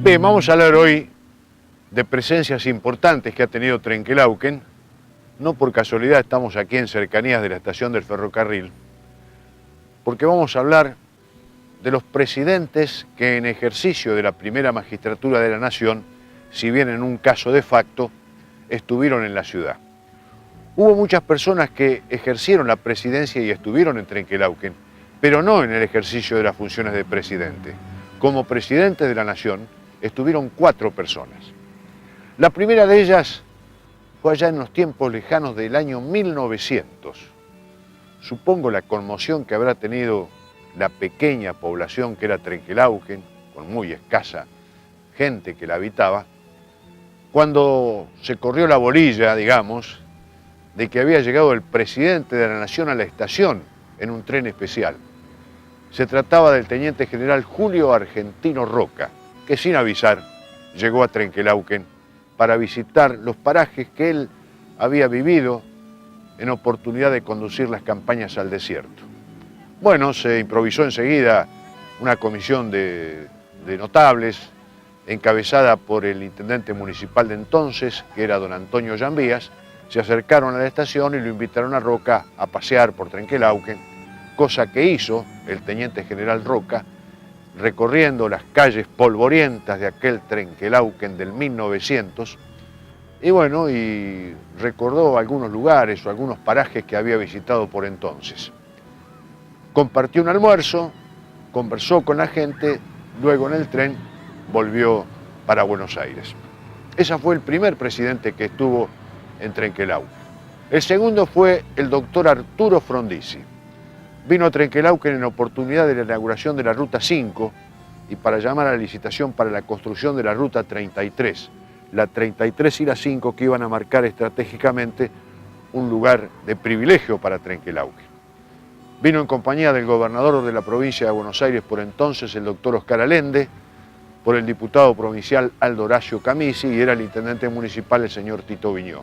Bien, vamos a hablar hoy de presencias importantes que ha tenido Trenquelauquen. No por casualidad estamos aquí en cercanías de la estación del ferrocarril, porque vamos a hablar de los presidentes que en ejercicio de la primera magistratura de la nación, si bien en un caso de facto, estuvieron en la ciudad. Hubo muchas personas que ejercieron la presidencia y estuvieron en Trenquelauquen, pero no en el ejercicio de las funciones de presidente. Como presidentes de la nación estuvieron 4 personas. La primera de ellas fue allá en los tiempos lejanos del año 1900. Supongo la conmoción que habrá tenido la pequeña población que era Trenquelauquen, con muy escasa gente que la habitaba, cuando se corrió la bolilla, digamos, de que había llegado el presidente de la nación a la estación en un tren especial. Se trataba del teniente general Julio Argentino Roca, que sin avisar llegó a Trenquelauquen para visitar los parajes que él había vivido en oportunidad de conducir las campañas al desierto. Bueno, se improvisó enseguida una comisión de notables, encabezada por el intendente municipal de entonces, que era don Antonio Llambías. Se acercaron a la estación y lo invitaron a Roca a pasear por Trenquelauquen, cosa que hizo el teniente general Roca, recorriendo las calles polvorientas de aquel Trenquelauquen del 1900, y bueno, y recordó algunos lugares o algunos parajes que había visitado por entonces. Compartió un almuerzo, conversó con la gente, luego en el tren volvió para Buenos Aires. Ese fue el primer presidente que estuvo en Trenquelauquen. El segundo fue el doctor Arturo Frondizi. Vino a Trenquelauquen en oportunidad de la inauguración de la Ruta 5 y para llamar a la licitación para la construcción de la Ruta 33. La 33 y la 5 que iban a marcar estratégicamente un lugar de privilegio para Trenquelauquen. Vino en compañía del gobernador de la provincia de Buenos Aires por entonces, el doctor Oscar Allende, por el diputado provincial Aldo Horacio Camisi y era el intendente municipal el señor Tito Viñó.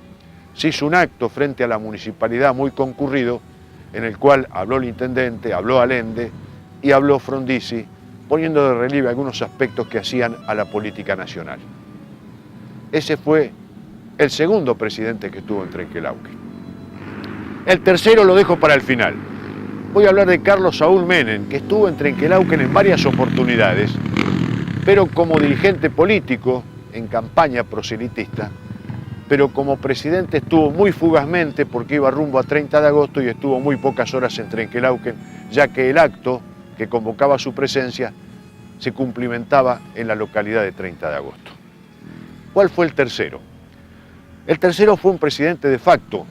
Se hizo un acto frente a la municipalidad muy concurrido, en el cual habló el intendente, habló Allende y habló Frondizi, poniendo de relieve algunos aspectos que hacían a la política nacional. Ese fue el segundo presidente que estuvo en Trenquelauquen. El tercero lo dejo para el final. Voy a hablar de Carlos Saúl Menem, que estuvo en Trenquelauquen en varias oportunidades, pero como dirigente político, en campaña proselitista, pero como presidente estuvo muy fugazmente porque iba rumbo a 30 de agosto y estuvo muy pocas horas en Trenquelauquen, ya que el acto que convocaba su presencia se cumplimentaba en la localidad de 30 de agosto. ¿Cuál fue el tercero? El tercero fue un presidente de facto,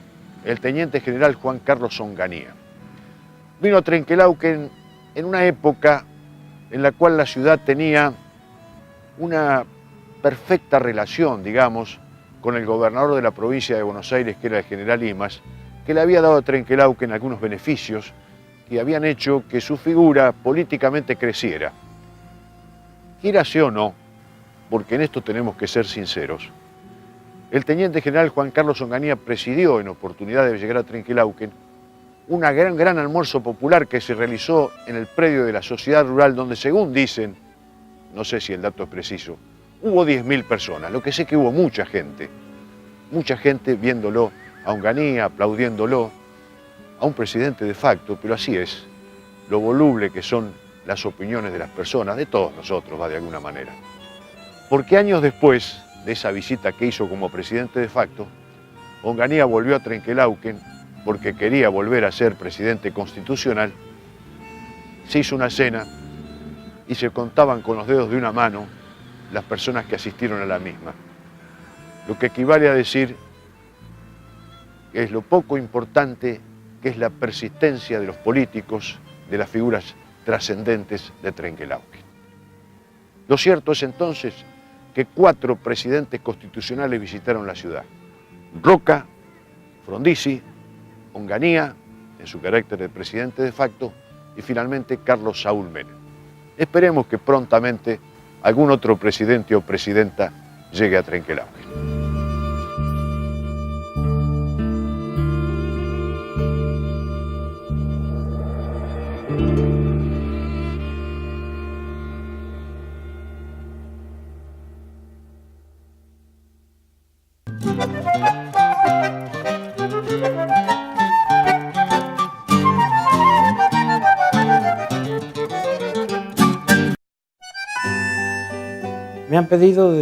el teniente general Juan Carlos Onganía. Vino a Trenquelauquen en una época en la cual la ciudad tenía una perfecta relación, digamos, con el gobernador de la provincia de Buenos Aires, que era el general Imas, que le había dado a Trenquelauquen algunos beneficios que habían hecho que su figura políticamente creciera. Quírase o no, porque en esto tenemos que ser sinceros, el teniente general Juan Carlos Onganía presidió en oportunidad de llegar a Trenquelauquen un gran almuerzo popular que se realizó en el predio de la Sociedad Rural, donde según dicen, no sé si el dato es preciso, hubo 10.000 personas, lo que sé que hubo mucha gente viéndolo a Onganía, aplaudiéndolo, a un presidente de facto, pero así es, lo voluble que son las opiniones de las personas, de todos nosotros, va de alguna manera. Porque años después de esa visita que hizo como presidente de facto, Onganía volvió a Trenquelauquen porque quería volver a ser presidente constitucional, se hizo una cena y se contaban con los dedos de una mano las personas que asistieron a la misma. Lo que equivale a decir que es lo poco importante que es la persistencia de los políticos, de las figuras trascendentes de Trenquelauquen. Lo cierto es entonces que 4 presidentes constitucionales visitaron la ciudad. Roca, Frondizi, Onganía, en su carácter de presidente de facto, y finalmente Carlos Saúl Menem. Esperemos que prontamente algún otro presidente o presidenta llegue a Trenquelauquen. Me han pedido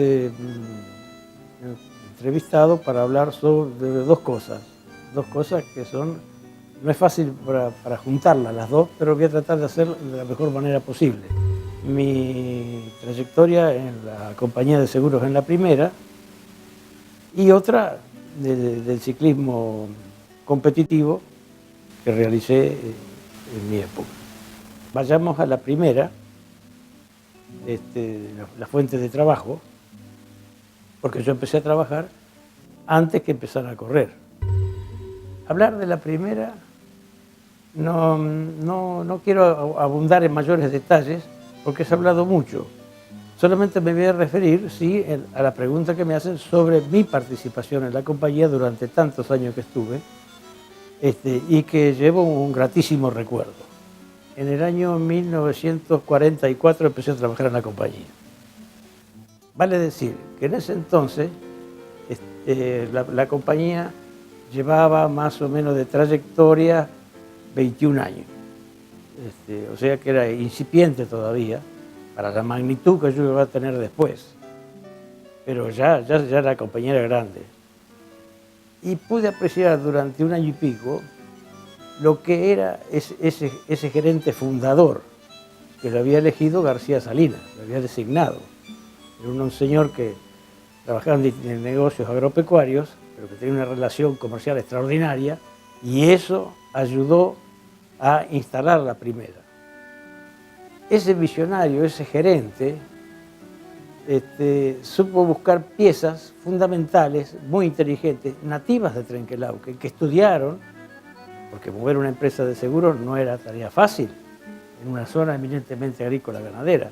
entrevistado para hablar sobre dos cosas que son, no es fácil para juntarlas las dos, pero voy a tratar de hacerlo de la mejor manera posible. Mi trayectoria en la compañía de seguros en la primera y otra del ciclismo competitivo que realicé en mi época. Vayamos a la primera, la fuente de trabajo, porque yo empecé a trabajar antes que empezar a correr. Hablar de la primera, no quiero abundar en mayores detalles, porque se ha hablado mucho. Solamente me voy a referir, sí, a la pregunta que me hacen sobre mi participación en la compañía durante tantos años que estuve, y que llevo un gratísimo recuerdo. En el año 1944 empecé a trabajar en la compañía. Vale decir que en ese entonces la compañía llevaba más o menos de trayectoria 21 años. O sea que era incipiente todavía para la magnitud que yo iba a tener después. Pero ya la compañía era grande. Y pude apreciar durante un año y pico lo que era ese gerente fundador que lo había elegido García Salinas, lo había designado. Era un señor que trabajaba en negocios agropecuarios, pero que tenía una relación comercial extraordinaria, y eso ayudó a instalar la primera. Ese visionario, ese gerente, supo buscar piezas fundamentales, muy inteligentes, nativas de Trenquelauquen, que estudiaron, porque mover una empresa de seguros no era tarea fácil, en una zona eminentemente agrícola ganadera.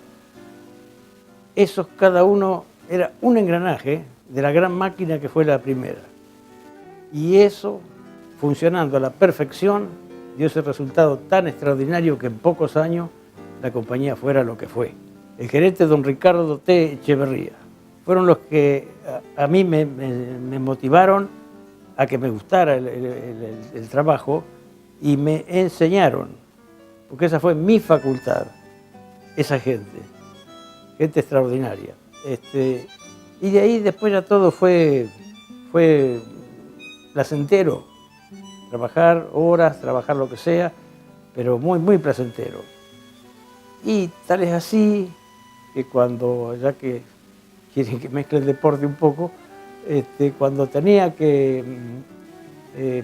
Esos cada uno era un engranaje de la gran máquina que fue la primera. Y eso, funcionando a la perfección, dio ese resultado tan extraordinario que en pocos años la compañía fuera lo que fue. El gerente don Ricardo T. Echeverría fueron los que a mí me motivaron a que me gustara el trabajo y me enseñaron, porque esa fue mi facultad, esa gente extraordinaria. Y de ahí después ya todo fue placentero, trabajar horas, trabajar lo que sea, pero muy, muy placentero. Y tal es así que cuando, ya que quieren que mezcle el deporte un poco, cuando tenía que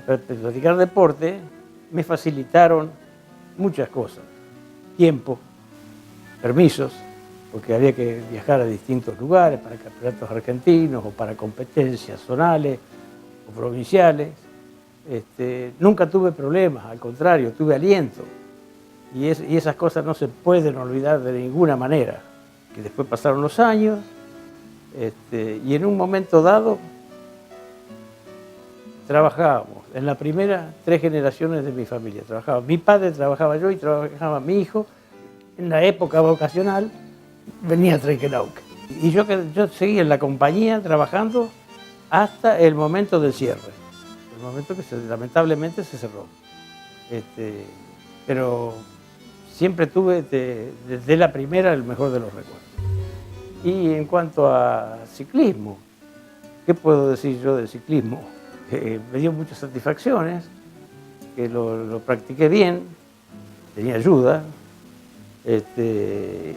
practicar deporte, me facilitaron muchas cosas. Tiempo, permisos, porque había que viajar a distintos lugares para campeonatos argentinos o para competencias zonales o provinciales. Nunca tuve problemas, al contrario, tuve aliento. Y esas cosas no se pueden olvidar de ninguna manera. Que después pasaron los años, y en un momento dado trabajábamos. En la primera 3 generaciones de mi familia. Trabajaba mi padre, trabajaba yo y trabajaba mi hijo. En la época vocacional venía a Trenquelauquen. Y yo seguí en la compañía trabajando hasta el momento del cierre. El momento que lamentablemente se cerró. Pero siempre tuve desde la primera el mejor de los recuerdos. Y en cuanto a ciclismo, ¿qué puedo decir yo del ciclismo? Me dio muchas satisfacciones, que lo practiqué bien, tenía ayuda, y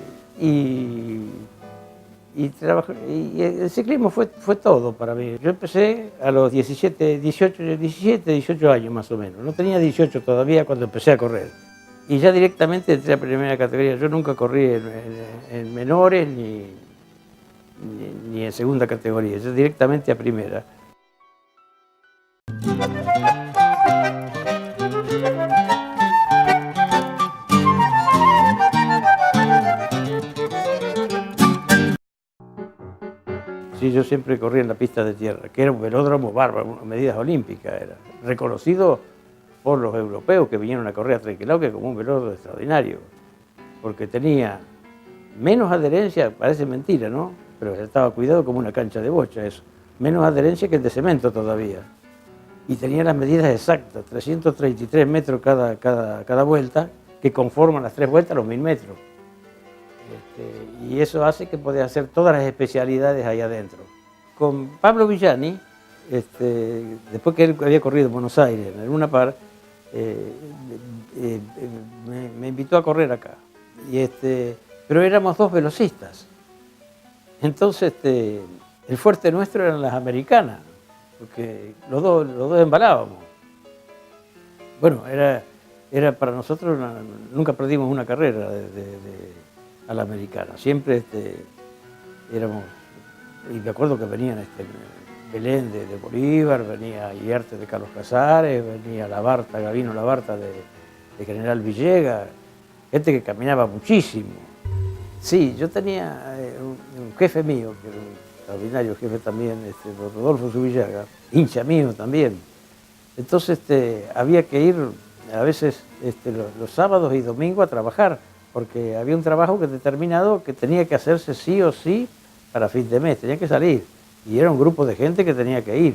el ciclismo fue todo para mí. Yo empecé a los 18 años más o menos. No tenía 18 todavía cuando empecé a correr. Y ya directamente entré a primera categoría. Yo nunca corrí en menores ni en segunda categoría. Yo directamente a primera. Sí, yo siempre corrí en la pista de tierra, que era un velódromo bárbaro, medidas olímpicas era. Reconocido por los europeos que vinieron a correr a Trenquelauquen como un velódromo extraordinario, porque tenía menos adherencia, parece mentira, ¿no? Pero estaba cuidado como una cancha de bocha eso. menos adherencia que el de cemento todavía. Y tenía las medidas exactas, 333 metros cada vuelta, que conforman las 3 vueltas los 1000 metros. Y eso hace que podés hacer todas las especialidades ahí adentro. Con Pablo Villani, después que él había corrido en Buenos Aires, en el Luna Park, me invitó a correr acá. Pero éramos 2 velocistas. Entonces, el fuerte nuestro eran las americanas, porque los dos embalábamos. Bueno, era para nosotros, nunca perdimos una carrera a la americana. Siempre éramos, y me acuerdo que venían Belén de Bolívar, venía Ierte de Carlos Casares, venía Gavino Labarta de General Villegas, gente que caminaba muchísimo. Sí, yo tenía un jefe mío, que era un extraordinario jefe también, Rodolfo Zubillaga, hincha mío también. Entonces había que ir a veces los sábados y domingos a trabajar, porque había un trabajo que determinado que tenía que hacerse sí o sí para fin de mes, tenía que salir. Y era un grupo de gente que tenía que ir.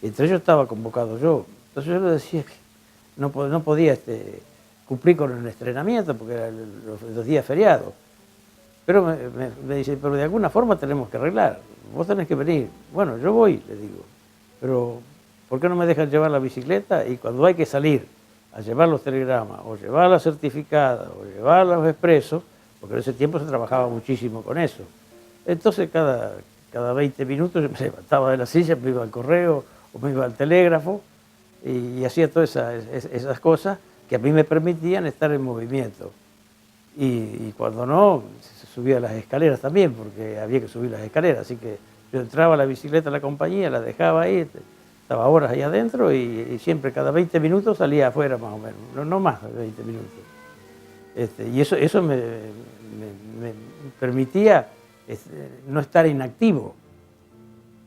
Y entre ellos estaba convocado yo. Entonces yo le decía que no podía cumplir con el entrenamiento porque eran los días feriados. Pero me dice, pero de alguna forma tenemos que arreglar. Vos tenés que venir. Bueno, yo voy, le digo. Pero ¿por qué no me dejan llevar la bicicleta? Y cuando hay que salir a llevar los telegramas, o llevar la certificada, o llevar los expresos, porque en ese tiempo se trabajaba muchísimo con eso. Entonces cada 20 minutos yo me levantaba de la silla, me iba al correo o me iba al telégrafo y hacía todas esas cosas que a mí me permitían estar en movimiento. Y cuando no, se subía a las escaleras también, porque había que subir las escaleras. Así que yo entraba a la bicicleta a la compañía, la dejaba ahí, estaba horas ahí adentro y siempre cada 20 minutos salía afuera más o menos, no más de 20 minutos. Y eso me permitía no estar inactivo.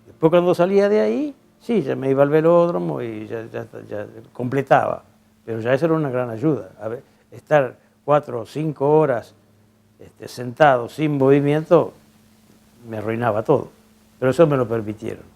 Después cuando salía de ahí, sí, ya me iba al velódromo y ya completaba. Pero ya eso era una gran ayuda. Estar 4 o 5 horas sentado sin movimiento me arruinaba todo. Pero eso me lo permitieron.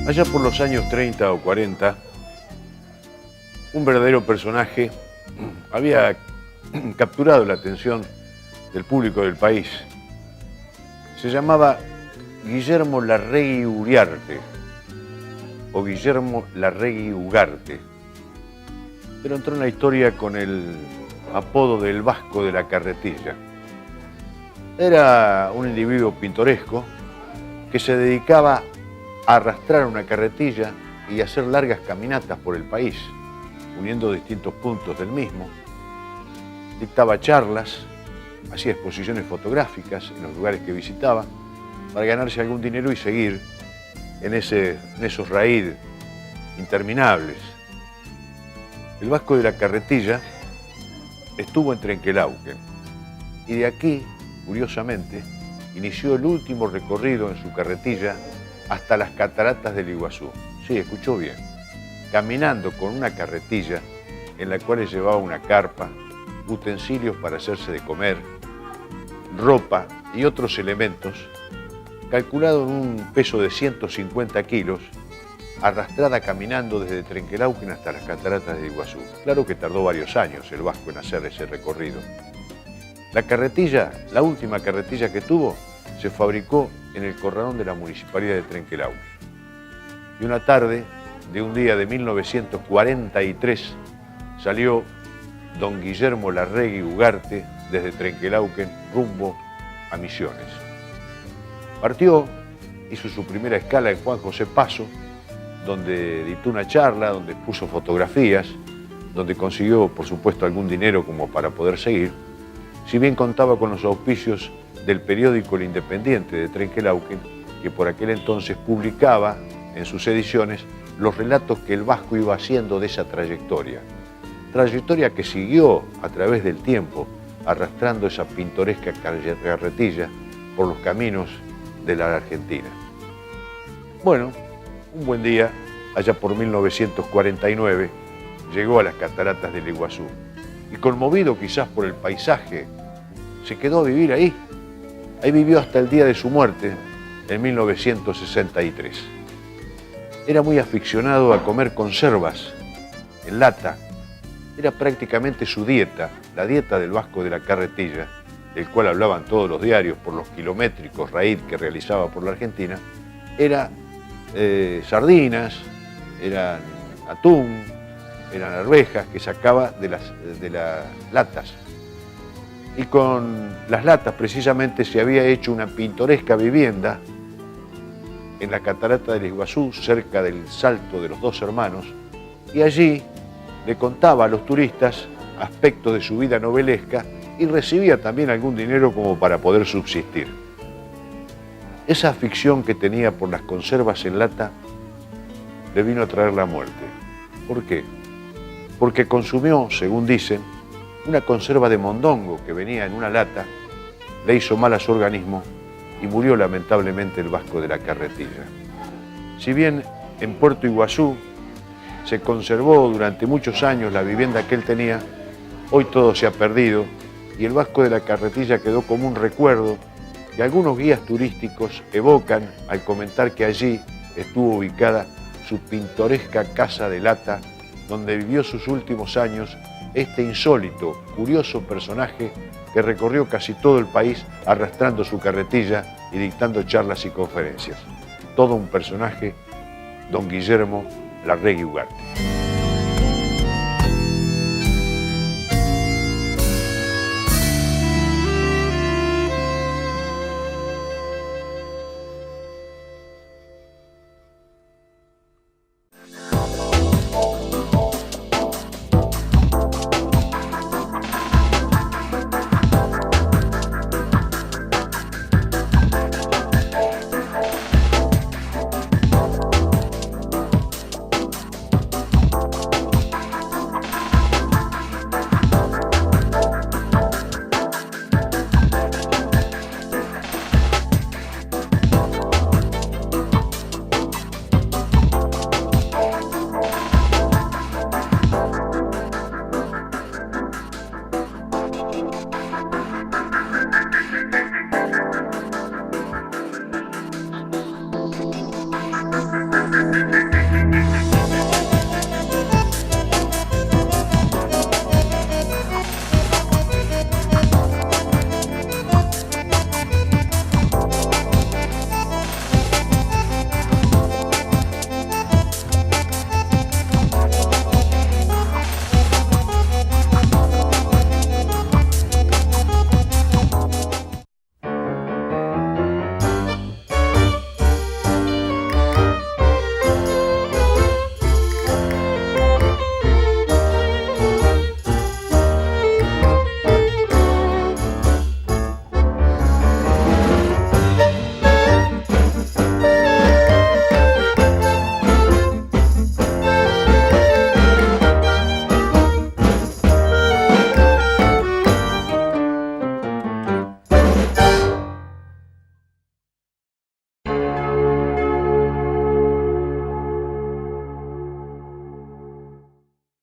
Allá por los años 30 o 40, un verdadero personaje había capturado la atención del público del país. Se llamaba Guillermo Larregui Uriarte, o Guillermo Larregui Ugarte, pero entró en la historia con el apodo del Vasco de la Carretilla. Era un individuo pintoresco que se dedicaba a arrastrar una carretilla y hacer largas caminatas por el país, uniendo distintos puntos del mismo. Dictaba charlas, hacía exposiciones fotográficas en los lugares que visitaba para ganarse algún dinero y seguir en esos raíz interminables. El Vasco de la Carretilla estuvo en Trenquelauquen y de aquí, curiosamente, inició el último recorrido en su carretilla hasta las cataratas del Iguazú. Sí, escuchó bien. Caminando con una carretilla en la cual llevaba una carpa, utensilios para hacerse de comer, ropa y otros elementos, calculado en un peso de 150 kilos, arrastrada caminando desde Trenquelauquen hasta las cataratas del Iguazú. Claro que tardó varios años el Vasco en hacer ese recorrido. La carretilla, la última carretilla que tuvo, se fabricó en el corralón de la Municipalidad de Trenquelauquen. Y una tarde de un día de 1943 salió don Guillermo Larregui Ugarte desde Trenquelauquen rumbo a Misiones. Partió, hizo su primera escala en Juan José Paso, donde dictó una charla, donde puso fotografías, donde consiguió, por supuesto, algún dinero como para poder seguir, si bien contaba con los auspicios del periódico El Independiente de Trenquelauquen, que por aquel entonces publicaba en sus ediciones los relatos que el Vasco iba haciendo de esa trayectoria que siguió a través del tiempo arrastrando esa pintoresca carretilla por los caminos de la Argentina. Bueno, un buen día, allá por 1949, llegó a las cataratas del Iguazú y, conmovido quizás por el paisaje, se quedó a vivir ahí. Ahí vivió hasta el día de su muerte, en 1963. Era muy aficionado a comer conservas en lata. Era prácticamente su dieta, la dieta del Vasco de la Carretilla, del cual hablaban todos los diarios por los kilométricos raíz que realizaba por la Argentina. Era sardinas, eran atún, eran arvejas que sacaba de las latas. Y con las latas precisamente se había hecho una pintoresca vivienda en la catarata del Iguazú, cerca del Salto de los Dos Hermanos, y allí le contaba a los turistas aspectos de su vida novelesca y recibía también algún dinero como para poder subsistir. Esa afición que tenía por las conservas en lata le vino a traer la muerte. ¿Por qué? Porque consumió, según dicen, una conserva de mondongo que venía en una lata, le hizo mal a su organismo y murió lamentablemente el Vasco de la Carretilla. Si bien en Puerto Iguazú se conservó durante muchos años la vivienda que él tenía, hoy todo se ha perdido y el Vasco de la Carretilla quedó como un recuerdo que algunos guías turísticos evocan al comentar que allí estuvo ubicada su pintoresca casa de lata donde vivió sus últimos años este insólito, curioso personaje que recorrió casi todo el país arrastrando su carretilla y dictando charlas y conferencias. Todo un personaje, don Guillermo Larregui Ugarte.